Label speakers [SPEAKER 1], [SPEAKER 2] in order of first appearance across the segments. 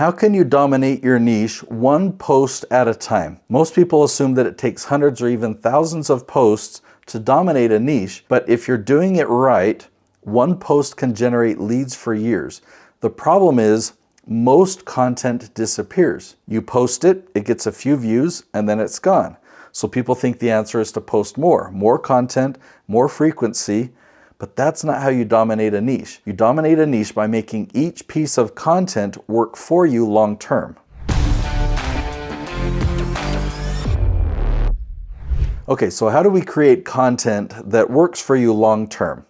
[SPEAKER 1] How can you dominate your niche one post at a time? Most people assume that it takes hundreds or even thousands of posts to dominate a niche, but if you're doing it right, one post can generate leads for years. The problem is most content disappears. You post it, it gets a few views, and then it's gone. So people think the answer is to post more content, more frequency, but that's not how you dominate a niche. You dominate a niche by making each piece of content work for you long term. Okay, so how do we create content that works for you long term?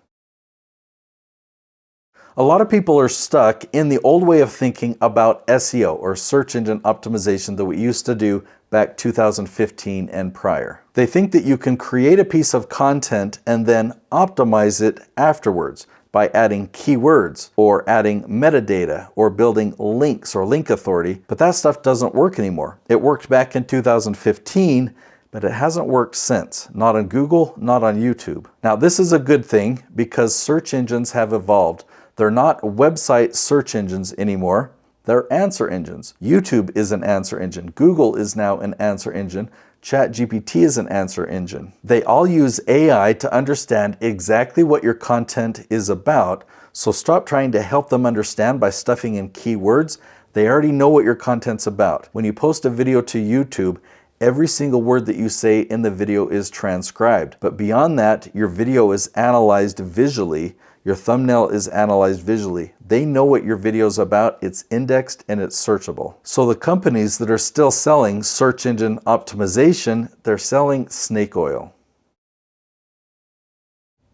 [SPEAKER 1] A lot of people are stuck in the old way of thinking about SEO, or search engine optimization, that we used to do back 2015 and prior. They think that you can create a piece of content and then optimize it afterwards by adding keywords or adding metadata or building links or link authority, but that stuff doesn't work anymore. It worked back in 2015, but it hasn't worked since. Not on Google, not on YouTube. Now, this is a good thing because search engines have evolved. They're not website search engines anymore. They're answer engines. YouTube is an answer engine. Google is now an answer engine. ChatGPT is an answer engine. They all use AI to understand exactly what your content is about. So stop trying to help them understand by stuffing in keywords. They already know what your content's about. When you post a video to YouTube, every single word that you say in the video is transcribed. But beyond that, your video is analyzed visually. Your thumbnail is analyzed visually. They know what your video is about, it's indexed, and it's searchable. So the companies that are still selling search engine optimization, they're selling snake oil.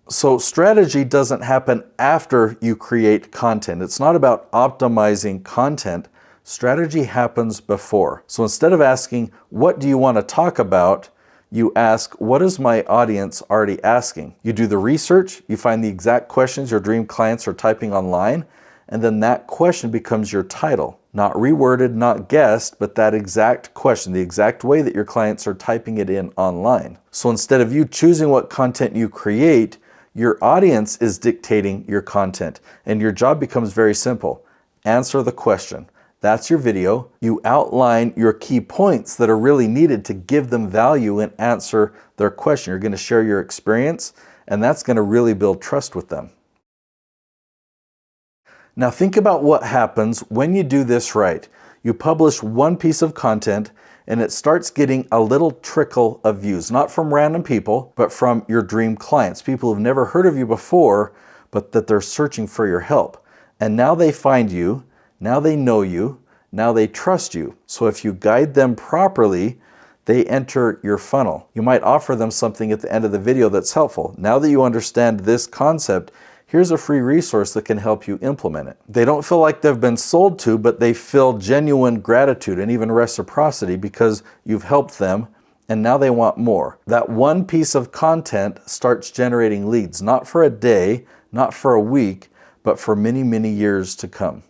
[SPEAKER 1] So strategy doesn't happen after you create content. It's not about optimizing content. Strategy happens before. So instead of asking, what do you want to talk about? You ask, what is my audience already asking? You do the research, you find the exact questions your dream clients are typing online, and then that question becomes your title. Not reworded, not guessed, but that exact question, the exact way that your clients are typing it in online. So instead of you choosing what content you create, your audience is dictating your content, and your job becomes very simple. Answer the question. That's your video. You outline your key points that are really needed to give them value and answer their question. You're going to share your experience, and that's going to really build trust with them. Now think about what happens when you do this right. You publish one piece of content, and it starts getting a little trickle of views, not from random people, but from your dream clients, people who've never heard of you before, but that they're searching for your help. And now they find you. Now they know you, now they trust you. So if you guide them properly, they enter your funnel. You might offer them something at the end of the video that's helpful. Now that you understand this concept, here's a free resource that can help you implement it. They don't feel like they've been sold to, but they feel genuine gratitude and even reciprocity because you've helped them, and now they want more. That one piece of content starts generating leads, not for a day, not for a week, but for many, many years to come.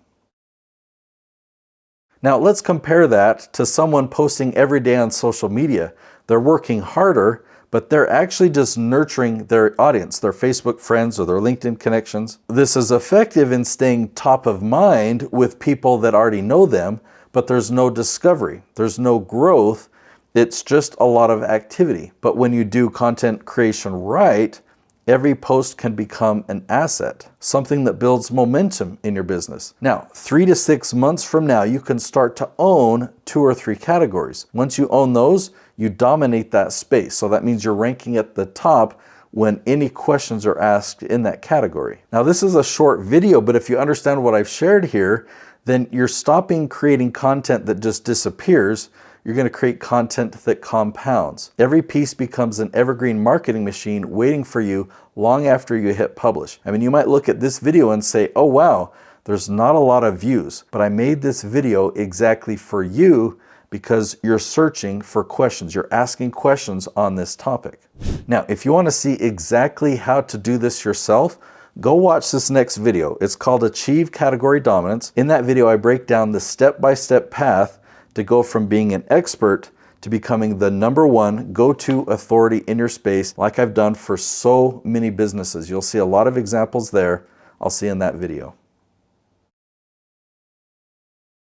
[SPEAKER 1] Now let's compare that to someone posting every day on social media. They're working harder, but they're actually just nurturing their audience, their Facebook friends or their LinkedIn connections. This is effective in staying top of mind with people that already know them, but there's no discovery, there's no growth. It's just a lot of activity. But when you do content creation right, every post can become an asset, something that builds momentum in your business. Now, 3 to 6 months from now, you can start to own 2 or 3 categories. Once you own those, you dominate that space. So that means you're ranking at the top when any questions are asked in that category. Now, this is a short video, but if you understand what I've shared here, then you're stopping creating content that just disappears. You're going to create content that compounds. Every piece becomes an evergreen marketing machine waiting for you long after you hit publish. I mean, you might look at this video and say, oh wow, there's not a lot of views, but I made this video exactly for you because you're searching for questions. You're asking questions on this topic. Now, if you want to see exactly how to do this yourself, go watch this next video. It's called Achieve Category Dominance. In that video, I break down the step-by-step path to go from being an expert to becoming the #1 go-to authority in your space, like I've done for so many businesses. You'll see a lot of examples there. I'll see you in that video.